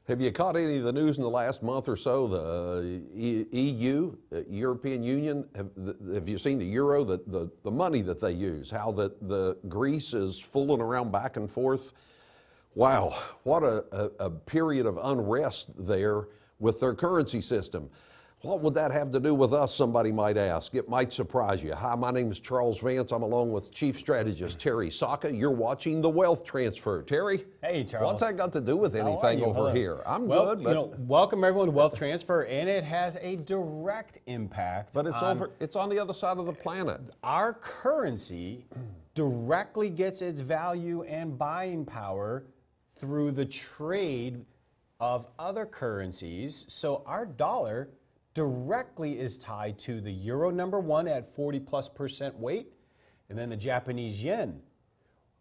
Have you caught any of the news in the last month or so? The EU, European Union, have you seen the euro, the money that they use, how the Greece is fooling around back and forth? Wow, what a period of unrest there with their currency system. What would that have to do with us, somebody might ask? It might surprise you. Hi, my name is Charles Vance. I'm along with Chief Strategist Terry Sacka. You're watching The Wealth Transfer. Terry? Hey, Charles. What's that got to do with anything over here? I'm good, but... welcome everyone to Wealth Transfer, and it has a direct impact. But it's on the other side of the planet. Our currency directly gets its value and buying power through the trade of other currencies. So our dollar directly is tied to the euro, number one, at 40+% weight, and then the Japanese yen.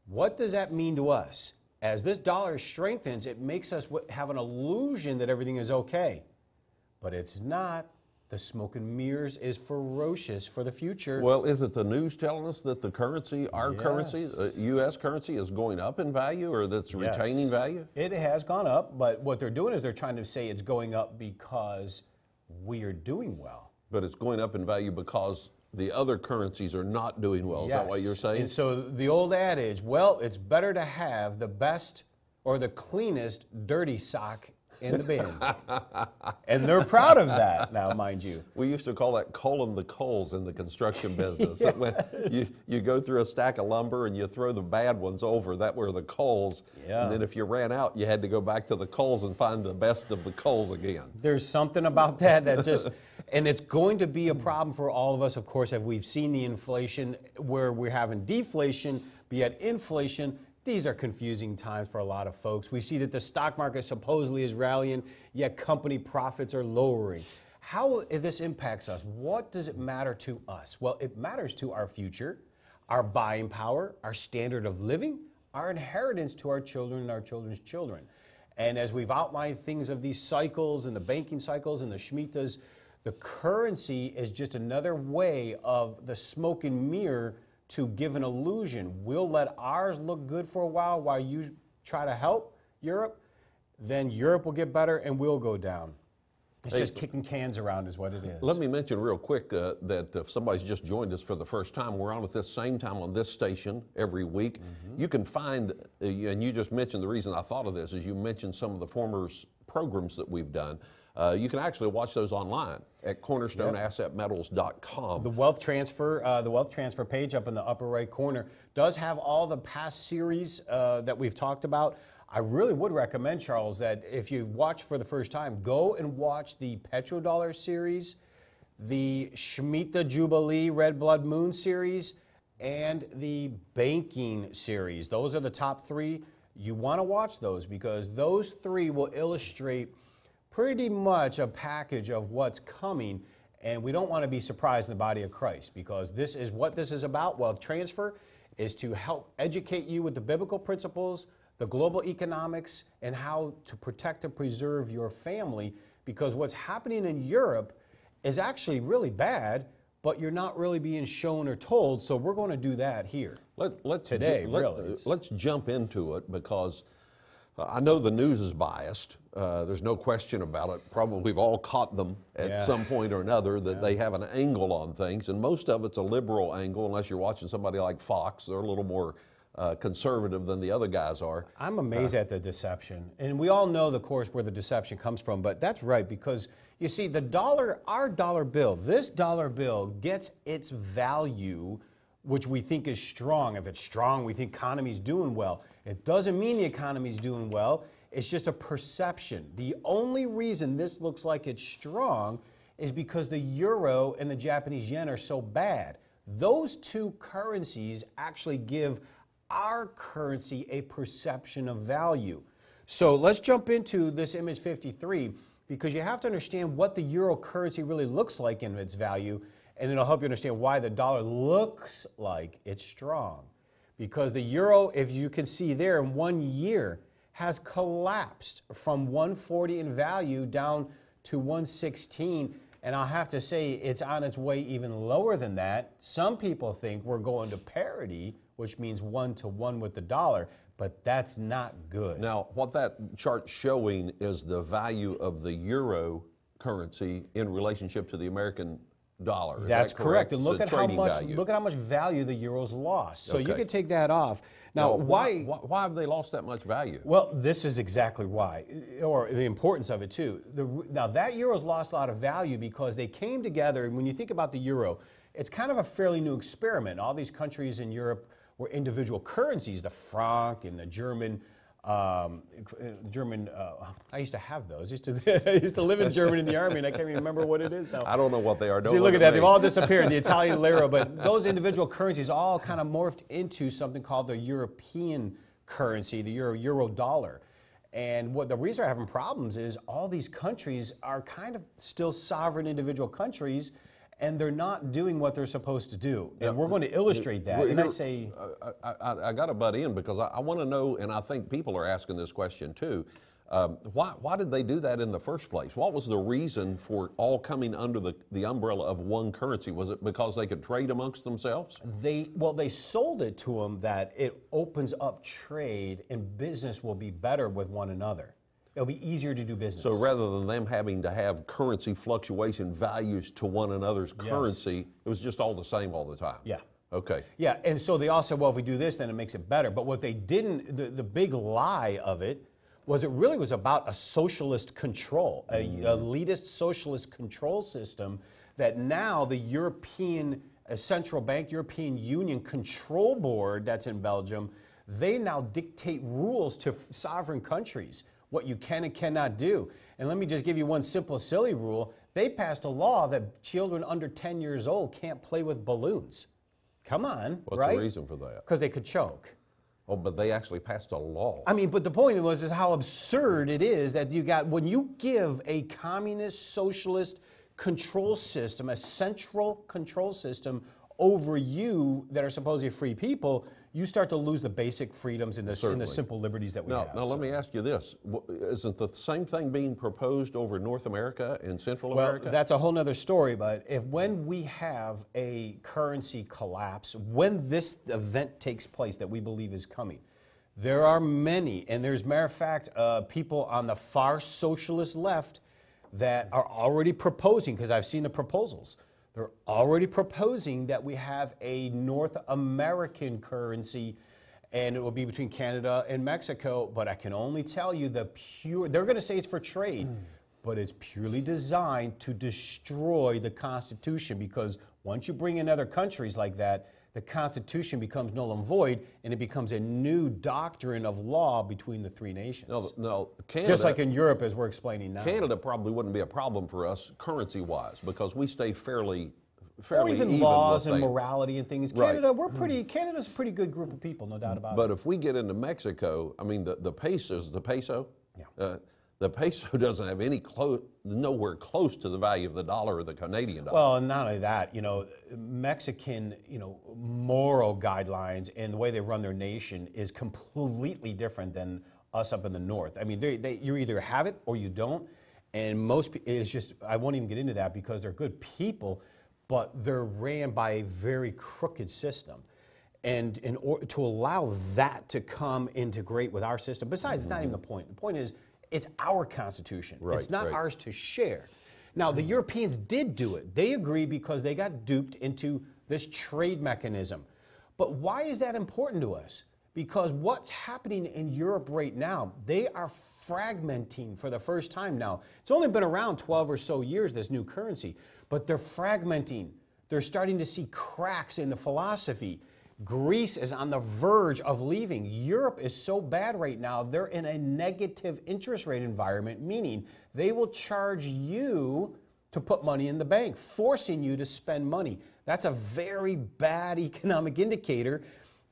What does that mean to us? As this dollar strengthens, it makes us have an illusion that everything is okay, but it's not. The smoke and mirrors is ferocious for the future. Well, is it the news telling us that the currency, our currency, U.S. currency, is going up in value, or that's retaining value? It has gone up, but what they're doing is they're trying to say it's going up because we are doing well. But it's going up in value because the other currencies are not doing well. Is that what you're saying? And so the old adage, well, it's better to have the best or the cleanest dirty sock in the bin. And they're proud of that now, mind you. We used to call that culling the coals in the construction business. When you go through a stack of lumber and you throw the bad ones over, that were the coals. And then if you ran out, you had to go back to the coals and find the best of the coals again. There's something about that just, and it's going to be a problem for all of us, of course, if we've seen the inflation where we're having deflation, be it inflation. These are confusing times for a lot of folks. We see that the stock market supposedly is rallying, yet company profits are lowering. How this impacts us? What does it matter to us? Well, it matters to our future, our buying power, our standard of living, our inheritance to our children and our children's children. And as we've outlined things of these cycles and the banking cycles and the Shemitahs, the currency is just another way of the smoke and mirror to give an illusion. We'll let ours look good for a while you try to help Europe, then Europe will get better and we'll go down. It's just kicking cans around is what it is. Let me mention real quick that if somebody's just joined us for the first time, we're on at this same time on this station every week. You can find, and you just mentioned the reason I thought of this is you mentioned some of the former programs that we've done. You can actually watch those online at cornerstoneassetmetals.com. The Wealth Transfer page up in the upper right corner does have all the past series that we've talked about. I really would recommend, Charles, that if you've watched for the first time, go and watch the Petrodollar series, the Shemitah Jubilee Red Blood Moon series, and the Banking series. Those are the top three. You want to watch those because those three will illustrate pretty much a package of what's coming, and we don't want to be surprised in the body of Christ because this is what this is about. Wealth transfer is to help educate you with the biblical principles, the global economics, and how to protect and preserve your family because what's happening in Europe is actually really bad, but you're not really being shown or told, so we're going to do that here today. Let's jump into it because I know the news is biased. There's no question about it. Probably we've all caught them at some point or another that they have an angle on things, and most of it's a liberal angle unless you're watching somebody like Fox. They're a little more conservative than the other guys are. I'm amazed at the deception, and we all know, of course, where the deception comes from, but that's right because, you see, the dollar, our dollar bill, this dollar bill gets its value, which we think is strong. If it's strong, we think economy's doing well. It doesn't mean the economy's doing well. It's just a perception. The only reason this looks like it's strong is because the euro and the Japanese yen are so bad. Those two currencies actually give our currency a perception of value. So let's jump into this image 53 because you have to understand what the euro currency really looks like in its value, and it'll help you understand why the dollar looks like it's strong. Because the euro, if you can see there, in 1 year has collapsed from 140 in value down to 116. And I'll have to say it's on its way even lower than that. Some people think we're going to parity which means 1-to-1 with the dollar, but that's not good. Now, what that chart's showing is the value of the euro currency in relationship to the American dollar. Is That's that correct. And look It's at a how trading much value. look at how much value the euro's lost. So you Okay. can take that off. Now, why have they lost that much value? Well, this is exactly why, or the importance of it too. Now that euro's lost a lot of value because they came together, and when you think about the euro, it's kind of a fairly new experiment. All these countries in Europe were individual currencies, the franc and the German, I used to have those. I used to live in Germany in the army, and I can't even remember what it is now. I don't know what they are. See, look at that. They've all disappeared, the Italian lira, but those individual currencies all kind of morphed into something called the European currency, the euro dollar. And what the reason they're having problems is all these countries are kind of still sovereign individual countries, and they're not doing what they're supposed to do. And we're going to illustrate that. And I say... I got to butt in because I want to know, and I think people are asking this question too, why did they do that in the first place? What was the reason for all coming under the umbrella of one currency? Was it because they could trade amongst themselves? They sold it to them that it opens up trade and business will be better with one another. It'll be easier to do business. So rather than them having to have currency fluctuation values to one another's currency, it was just all the same all the time? Yeah. Okay. Yeah, and so they all said, well, if we do this, then it makes it better. But what they didn't, the big lie of it was it really was about a socialist control, a elitist socialist control system that now the European Central Bank, European Union Control Board that's in Belgium, they now dictate rules to sovereign countries, what you can and cannot do. And let me just give you one simple, silly rule. They passed a law that children under 10 years old can't play with balloons. Come on, What's right? the reason for that? Because they could choke. Oh, but they actually passed a law. I mean, but the point was is how absurd it is that when you give a communist, socialist control system, a central control system over you that are supposedly free people, you start to lose the basic freedoms and the simple liberties that we have. Now let me ask you this. Isn't the same thing being proposed over North America and Central America? Well, that's a whole other story, but when we have a currency collapse, when this event takes place that we believe is coming, there are many, and there's, matter of fact, people on the far socialist left that are already proposing, because I've seen the proposals, they're already proposing that we have a North American currency, and it will be between Canada and Mexico. But I can only tell you they're going to say it's for trade, but it's purely designed to destroy the Constitution, because once you bring in other countries like that, the Constitution becomes null and void, and it becomes a new doctrine of law between the three nations. No, Canada, just like in Europe, as we're explaining now. Canada probably wouldn't be a problem for us currency-wise because we stay fairly or even even laws with and things. Morality and things. Right. Canada's a pretty good group of people, no doubt about it. But if we get into Mexico, I mean, the peso, Yeah. The peso doesn't have nowhere close to the value of the dollar or the Canadian dollar. Well, and not only that, Mexican, moral guidelines and the way they run their nation is completely different than us up in the north. I mean, you either have it or you don't. And most people, it's just, I won't even get into that because they're good people, but they're ran by a very crooked system. And to allow that to come integrate with our system, besides, it's not even the point. The point is, it's our Constitution. Right, it's not right. ours to share. Now, the Europeans did do it. They agreed because they got duped into this trade mechanism. But why is that important to us? Because what's happening in Europe right now, they are fragmenting for the first time now. It's only been around 12 or so years, this new currency, but they're fragmenting. They're starting to see cracks in the philosophy. Greece is on the verge of leaving. Europe is so bad right now, they're in a negative interest rate environment, meaning they will charge you to put money in the bank, forcing you to spend money. That's a very bad economic indicator.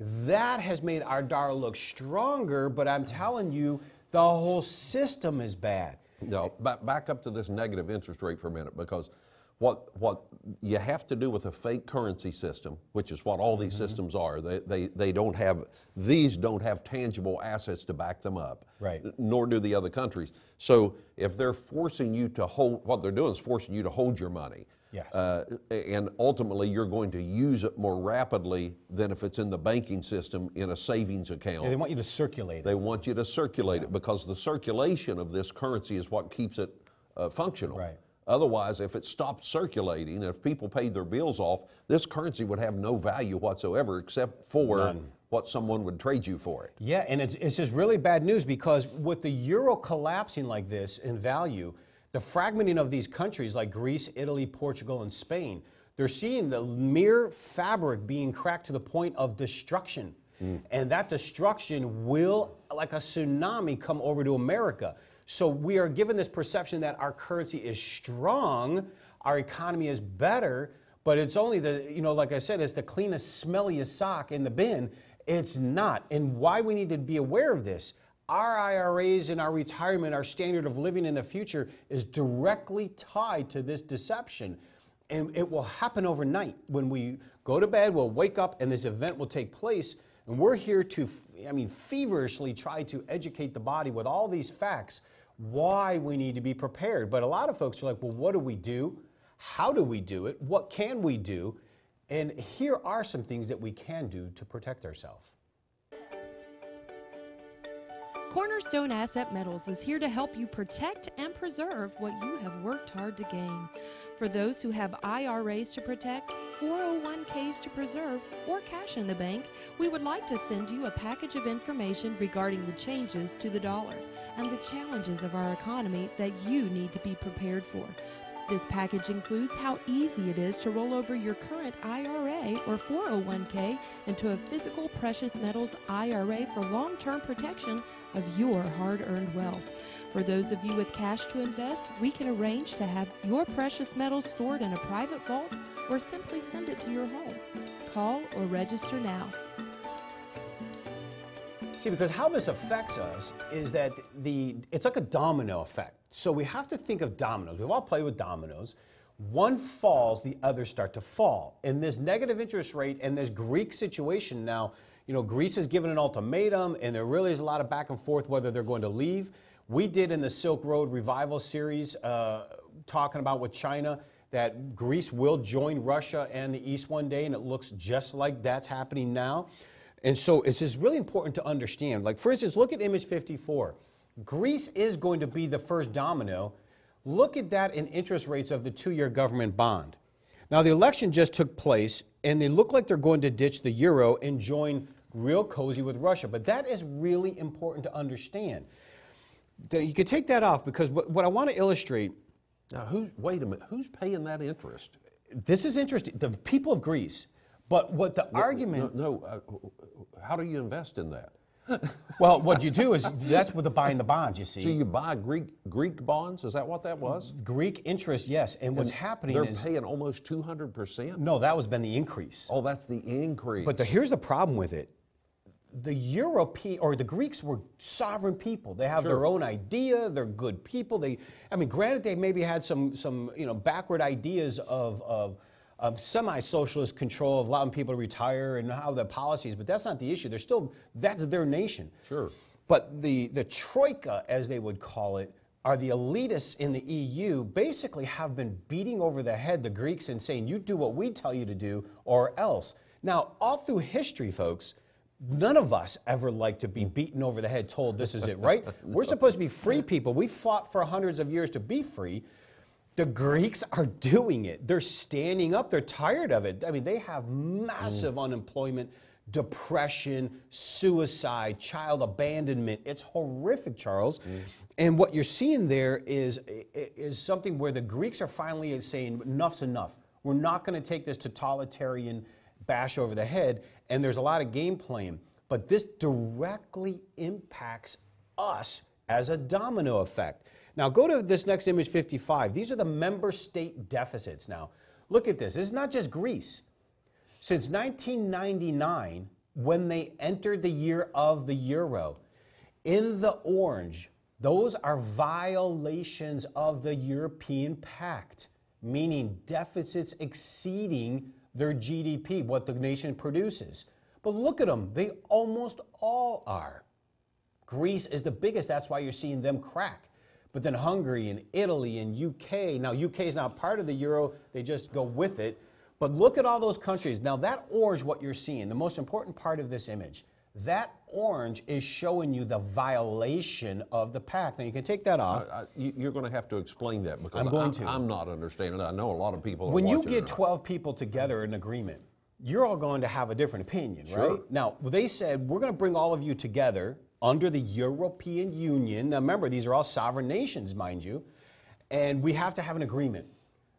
That has made our dollar look stronger, but I'm telling you, the whole system is bad. No, back up to this negative interest rate for a minute, because what you have to do with a fake currency system, which is what all these systems are, these don't have tangible assets to back them up, right? Nor do the other countries. So if they're forcing you to hold, what they're doing is forcing you to hold your money. Yes. And ultimately, you're going to use it more rapidly than if it's in the banking system in a savings account. Yeah, they want you to circulate it. They want you to circulate it because the circulation of this currency is what keeps it functional. Right. Otherwise, if it stopped circulating, if people paid their bills off, this currency would have no value whatsoever except for None. what someone would trade you for it. Yeah, and it's just really bad news because with the euro collapsing like this in value, the fragmenting of these countries like Greece, Italy, Portugal, and Spain, they're seeing the mere fabric being cracked to the point of destruction. And that destruction will, like a tsunami, come over to America. So we are given this perception that our currency is strong, our economy is better, but it's only the, like I said, it's the cleanest, smelliest sock in the bin. It's not. And why we need to be aware of this, our IRAs and our retirement, our standard of living in the future is directly tied to this deception. And it will happen overnight. When we go to bed, we'll wake up and this event will take place. And we're here to, feverishly try to educate the body with all these facts, why we need to be prepared. But a lot of folks are like, well, what do we do? How do we do it? What can we do? And here are some things that we can do to protect ourselves. Cornerstone Asset Metals is here to help you protect and preserve what you have worked hard to gain. For those who have IRAs to protect, 401ks to preserve, or cash in the bank, we would like to send you a package of information regarding the changes to the dollar and the challenges of our economy that you need to be prepared for. This package includes how easy it is to roll over your current IRA or 401k into a physical precious metals IRA for long-term protection of your hard-earned wealth. For those of you with cash to invest, we can arrange to have your precious metals stored in a private vault or simply send it to your home. Call or register now. See, because how this affects us is that it's like a domino effect. So we have to think of dominoes. We've all played with dominoes. One falls, the others start to fall. In this negative interest rate and this Greek situation now, Greece is given an ultimatum and there really is a lot of back and forth whether they're going to leave. We did in the Silk Road Revival series talking about with China that Greece will join Russia and the East one day, and it looks just like that's happening now. And so it's just really important to understand. Like, for instance, look at image 54. Greece is going to be the first domino. Look at that in interest rates of the 2-year government bond. Now, the election just took place, and they look like they're going to ditch the euro and join real cozy with Russia. But that is really important to understand. You could take that off because what I want to illustrate. Now, wait a minute, who's paying that interest? This is interesting. The people of Greece. But what the argument... How do you invest in that? Well, what you do is, that's with the buying the bonds, you see. So you buy Greek bonds? Is that what that was? Greek interest, yes. And what's happening is... They're paying almost 200%? No, that has been the increase. Oh, that's the increase. But here's the problem with it. The the Greeks were sovereign people. They have their own idea. They're good people. Granted, they maybe had some backward ideas of semi-socialist control of allowing people to retire and how the policies, but that's not the issue. That's their nation. Sure. But the troika, as they would call it, are the elitists in the EU, basically have been beating over the head the Greeks and saying, you do what we tell you to do or else. Now, all through history, folks, none of us ever like to be beaten over the head, told this is it, right? We're supposed to be free people. We fought for hundreds of years to be free. The Greeks are doing it. They're standing up. They're tired of it. They have massive unemployment, depression, suicide, child abandonment. It's horrific, Charles. And what you're seeing there is something where the Greeks are finally saying, enough's enough. We're not going to take this totalitarian bash over the head. And there's a lot of game playing. But this directly impacts us as a domino effect. Now, go to this next image, 55. These are the member state deficits now. Look at this. This is not just Greece. Since 1999, when they entered the year of the euro, in the orange, those are violations of the European Pact, meaning deficits exceeding their GDP, what the nation produces. But look at them. They almost all are. Greece is the biggest. That's why you're seeing them crack. But then Hungary and Italy and UK, now UK is not part of the euro, they just go with it. But look at all those countries. Now that orange, what you're seeing, the most important part of this image, that orange is showing you the violation of the pact. Now you can take that off. You're going to have to explain that because I'm not understanding it. I know a lot of people are When you watching get it. 12 people together in agreement, you're all going to have a different opinion, Sure. right? Now, they said, we're going to bring all of you together under the European Union. Now, remember, these are all sovereign nations, mind you, and we have to have an agreement.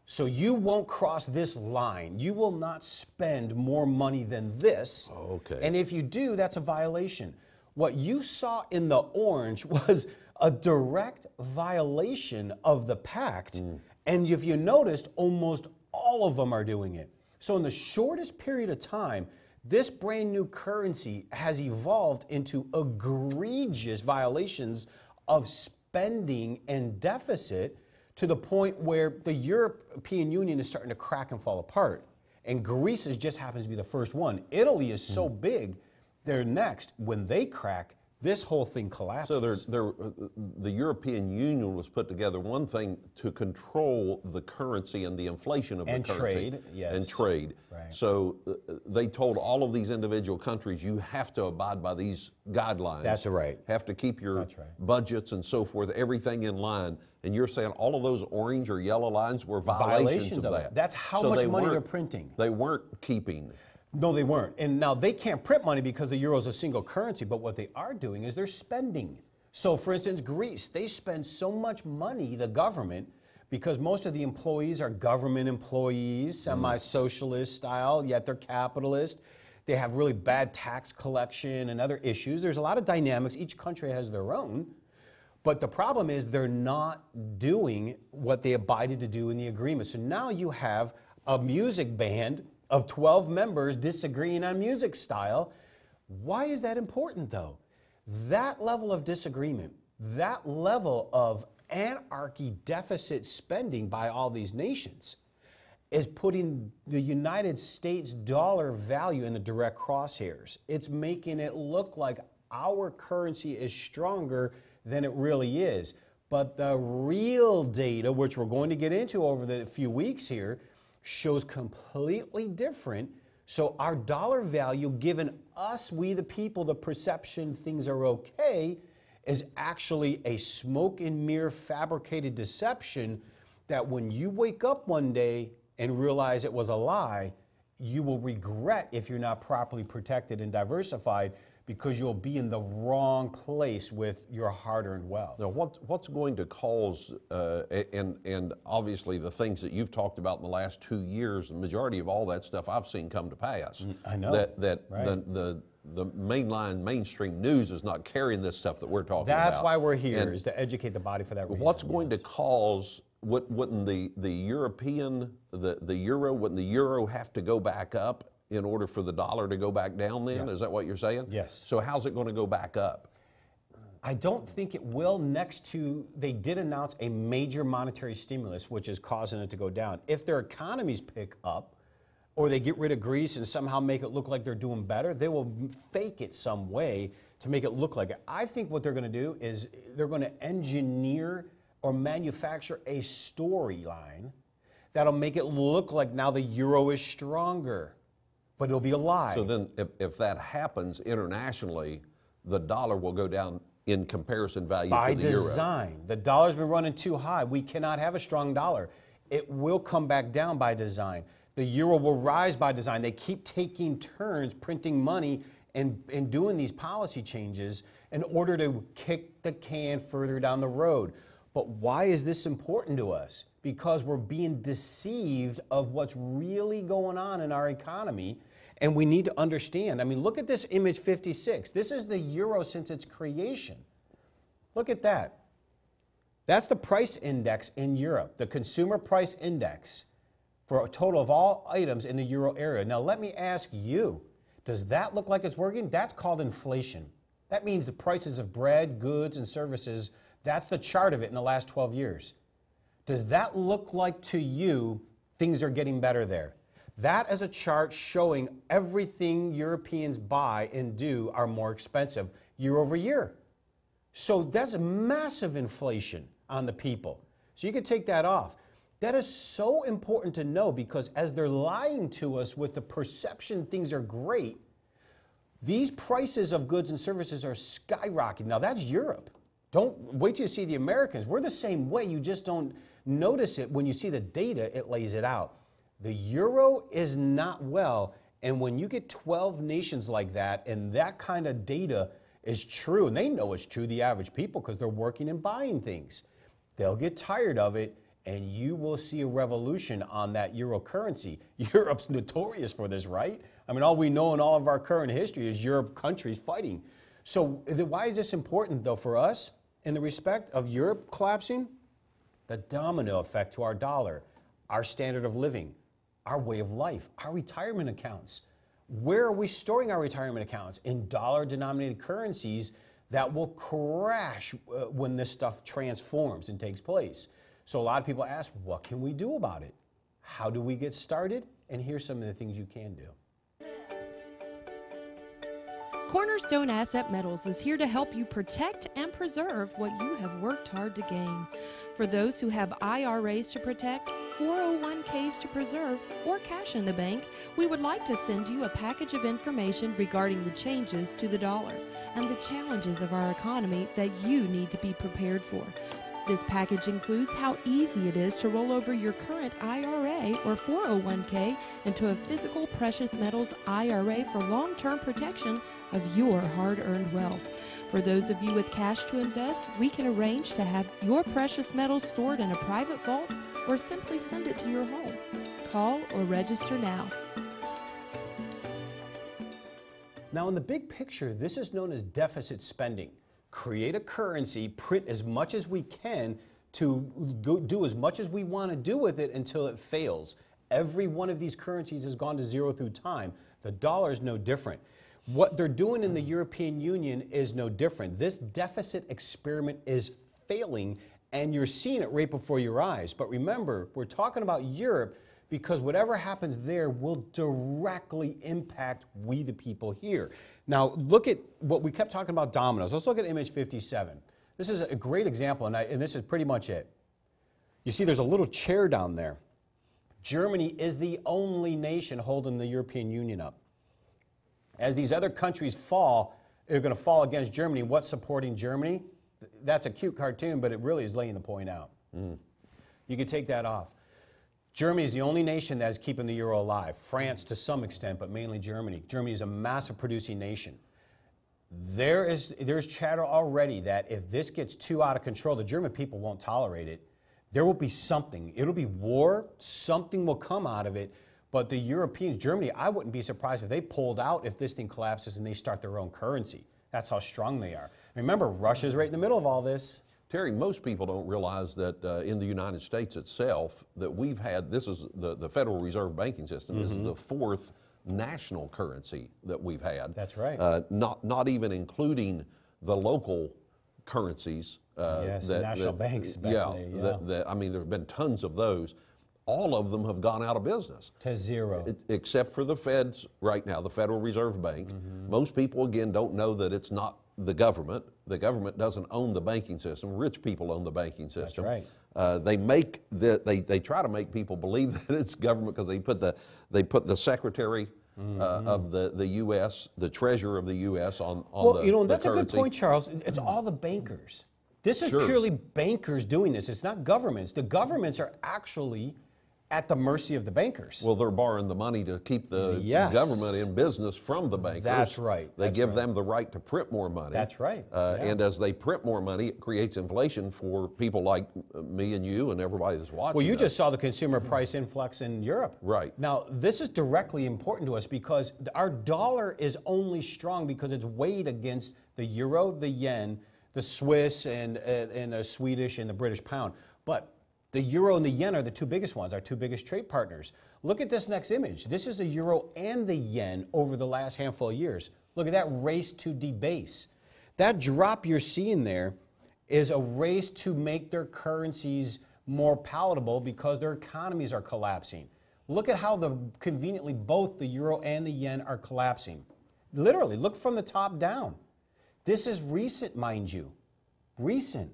So you won't cross this line. You will not spend more money than this. Okay. And if you do, that's a violation. What you saw in the orange was a direct violation of the pact. And if you noticed, almost all of them are doing it. So in the shortest period of time, this brand new currency has evolved into egregious violations of spending and deficit to the point where the European Union is starting to crack and fall apart. And Greece just happens to be the first one. Italy is so big, they're next. When they crack, this whole thing collapses. So the European Union was put together, one thing, to control the currency and the inflation of the currency. And trade, yes. And trade. Right. So they told all of these individual countries, you have to abide by these guidelines. That's right. Have to keep your That's right. budgets and so forth, everything in line. And you're saying all of those orange or yellow lines were violations of it. that. That's how So much they money they're weren't- printing. They weren't keeping. No, they weren't. And now they can't print money because the euro is a single currency, but what they are doing is they're spending. So for instance, Greece, they spend so much money, the government, because most of the employees are government employees, semi-socialist style, yet they're capitalist. They have really bad tax collection and other issues. There's a lot of dynamics. Each country has their own. But the problem is they're not doing what they abided to do in the agreement. So now you have a music band of 12 members disagreeing on music style. Why is that important, though? That level of disagreement, that level of anarchy deficit spending by all these nations is putting the United States dollar value in the direct crosshairs. It's making it look like our currency is stronger than it really is. But the real data, which we're going to get into over the few weeks here, shows completely different. So our dollar value, given us, we the people, the perception things are okay, is actually a smoke and mirror fabricated deception that when you wake up one day and realize it was a lie, you will regret if you're not properly protected and diversified, because you'll be in the wrong place with your hard-earned wealth. Now, what's going to cause, and obviously the things that you've talked about in the last 2 years, the majority of all that stuff I've seen come to pass. I know. That Right. the mainline, mainstream news is not carrying this stuff that we're talking about. That's why we're here, And is to educate the body for that reason. what's going to cause, wouldn't the European, the euro, wouldn't the euro have to go back up in order for the dollar to go back down then? Yeah. Is that what you're saying? Yes. So how's it going to go back up? I don't think it will. Next to, they did announce a major monetary stimulus, which is causing it to go down. If their economies pick up, or they get rid of Greece and somehow make it look like they're doing better, they will fake it some way to make it look like it. I think what they're going to do is they're going to engineer or manufacture a storyline that'll make it look like now the euro is stronger, but it'll be a lie. So then if that happens internationally, the dollar will go down in comparison value By to the euro. design. The dollar's been running too high. We cannot have a strong dollar. It will come back down by design. The euro will rise by design. They keep taking turns printing money and doing these policy changes in order to kick the can further down the road. But why is this important to us? Because we're being deceived of what's really going on in our economy, and we need to understand. I mean, look at this image 56. This is the euro since its creation. Look at that. That's the price index in Europe, the consumer price index for a total of all items in the euro area. Now, let me ask you, does that look like it's working? That's called inflation. That means the prices of bread, goods, and services, that's the chart of it in the last 12 years. Does that look like to you things are getting better there? That is a chart showing everything Europeans buy and do are more expensive year over year. So that's massive inflation. on the people. So you can take that off. That is so important to know, because as they're lying to us with the perception things are great, these prices of goods and services are skyrocketing. Now that's Europe. Don't wait till you see the Americans. We're the same way. You just don't notice it. When you see the data, it lays it out. The euro is not well. And when you get 12 nations like that, and that kind of data is true, and they know it's true, the average people, because they're working and buying things, they'll get tired of it, and you will see a revolution on that euro currency. Europe's notorious for this, right? I mean, all we know in all of our current history is Europe countries fighting. So why is this important, though, for us in the respect of Europe collapsing? The domino effect to our dollar, our standard of living, our way of life, our retirement accounts. Where are we storing our retirement accounts? In dollar-denominated currencies that will crash when this stuff transforms and takes place. So a lot of people ask, what can we do about it? How do we get started? And here's some of the things you can do. Cornerstone Asset Metals is here to help you protect and preserve what you have worked hard to gain. For those who have IRAs to protect, 401ks to preserve, or cash in the bank, we would like to send you a package of information regarding the changes to the dollar and the challenges of our economy that you need to be prepared for. This package includes how easy it is to roll over your current IRA or 401k into a physical precious metals IRA for long-term protection of your hard-earned wealth. For those of you with cash to invest, we can arrange to have your precious metals stored in a private vault or simply send it to your home. Call or register now. Now, in the big picture, this is known as deficit spending. Create a currency, print as much as we can to do as much as we want to do with it until it fails. Every one of these currencies has gone to zero through time. The dollar is no different. What they're doing in the European Union is no different. This deficit experiment is failing, and you're seeing it right before your eyes. But remember, we're talking about Europe because whatever happens there will directly impact we the people here. Now, look at what we kept talking about, dominoes. Let's look at image 57. This is a great example, and this is pretty much it. You see there's a little chair down there. Germany is the only nation holding the European Union up. As these other countries fall, they're going to fall against Germany. What's supporting Germany? That's a cute cartoon, but it really is laying the point out. You could take that off. Germany is the only nation that is keeping the euro alive. France to some extent, but mainly Germany. Germany is a massive producing nation. There's chatter already that if this gets too out of control, the German people won't tolerate it. There will be something. It'll be war. Something will come out of it. But the Europeans, Germany, I wouldn't be surprised if they pulled out if this thing collapses and they start their own currency. That's how strong they are. Remember, Russia's right in the middle of all this. Terry, most people don't realize that in the United States itself, that we've had, this is the Federal Reserve banking system, is the fourth national currency that we've had. That's right. Not even including the local currencies. Yes, the national banks back there. I mean, there have been tons of those. All of them have gone out of business. To zero. Except for the Feds right now, the Federal Reserve Bank. Most people, again, don't know that it's not the government. The government doesn't own the banking system. Rich people own the banking system. That's right. They try to make people believe that it's government because they put the Secretary of the U.S., the Treasurer of the U.S. on the that's currency. a good point, Charles. It's all the bankers. This is purely bankers doing this. It's not governments. The governments are actually at the mercy of the bankers. Well, they're borrowing the money to keep the government in business from the bankers. That's right. They give them the right to print more money. That's right. And as they print more money, it creates inflation for people like me and you and everybody that's watching. Well, you just saw the consumer price influx in Europe. Right. Now, this is directly important to us because our dollar is only strong because it's weighed against the euro, the yen, the Swiss, and the Swedish, and the British pound. But the euro and the yen are the two biggest ones, our two biggest trade partners. Look at this next image. This is the euro and the yen over the last handful of years. Look at that race to debase. That drop you're seeing there is a race to make their currencies more palatable because their economies are collapsing. Look at how conveniently both the euro and the yen are collapsing. Literally, look from the top down. This is recent, mind you. Recent.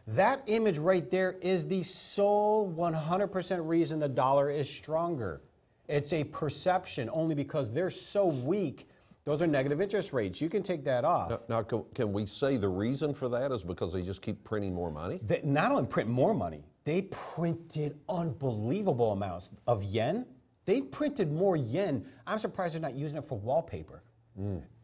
That image right there is the sole 100% reason the dollar is stronger. It's a perception only because they're so weak. Those are negative interest rates. You can take that off. Now, can we say the reason for that is because they just keep printing more money? They not only print more money, they printed unbelievable amounts of yen. They printed more yen. I'm surprised they're not using it for wallpaper.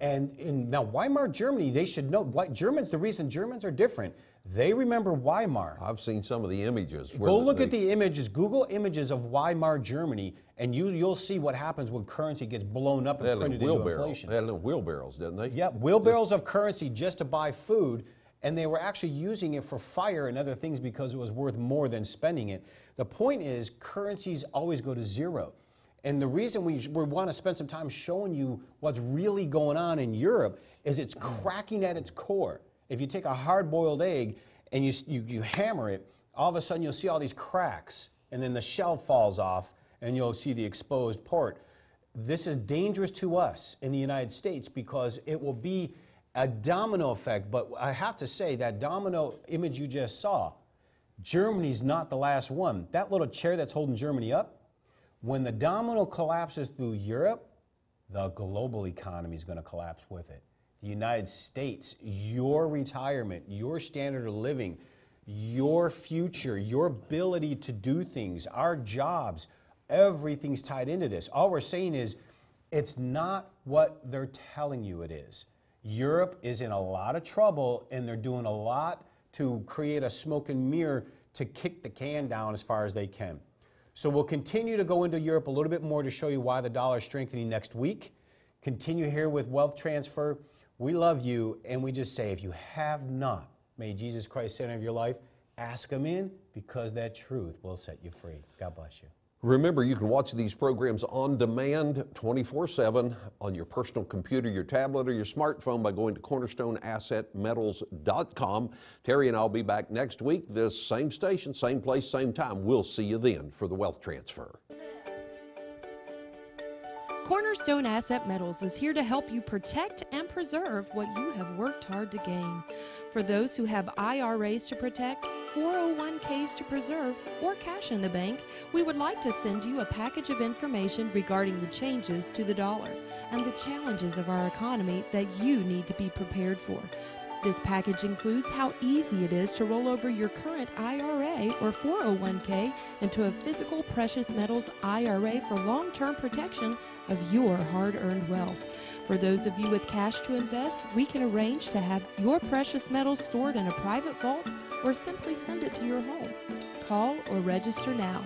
And in now Weimar Germany, they should know. The reason Germans are different, they remember Weimar. I've seen some of the images. Go look at the images, Google images of Weimar Germany, and you'll see what happens when currency gets blown up and printed into inflation. They had little wheelbarrows, didn't they? Yeah, wheelbarrows of currency just to buy food, and they were actually using it for fire and other things because it was worth more than spending it. The point is, currencies always go to zero. And the reason we want to spend some time showing you what's really going on in Europe is it's cracking at its core. If you take a hard-boiled egg and you hammer it, all of a sudden you'll see all these cracks, and then the shell falls off, and you'll see the exposed port. This is dangerous to us in the United States because it will be a domino effect. But I have to say, that domino image you just saw, Germany's not the last one. That little chair that's holding Germany up, when the domino collapses through Europe, the global economy is going to collapse with it. The United States, your retirement, your standard of living, your future, your ability to do things, our jobs, everything's tied into this. All we're saying is it's not what they're telling you it is. Europe is in a lot of trouble, and they're doing a lot to create a smoke and mirror to kick the can down as far as they can. So we'll continue to go into Europe a little bit more to show you why the dollar is strengthening next week. Continue here with wealth transfer. We love you, and we just say if you have not made Jesus Christ center of your life, ask Him in, because that truth will set you free. God bless you. Remember, you can watch these programs on demand 24/7 on your personal computer, your tablet, or your smartphone by going to cornerstoneassetmetals.com. Terry and I'll be back next week, this same station, same place, same time. We'll see you then for the Wealth Transfer. Cornerstone Asset Metals is here to help you protect and preserve what you have worked hard to gain. For those who have IRAs to protect, 401ks to preserve, or cash in the bank, we would like to send you a package of information regarding the changes to the dollar and the challenges of our economy that you need to be prepared for. This package includes how easy it is to roll over your current IRA or 401k into a physical precious metals IRA for long-term protection of your hard-earned wealth. For those of you with cash to invest, we can arrange to have your precious metals stored in a private vault or simply send it to your home. Call or register now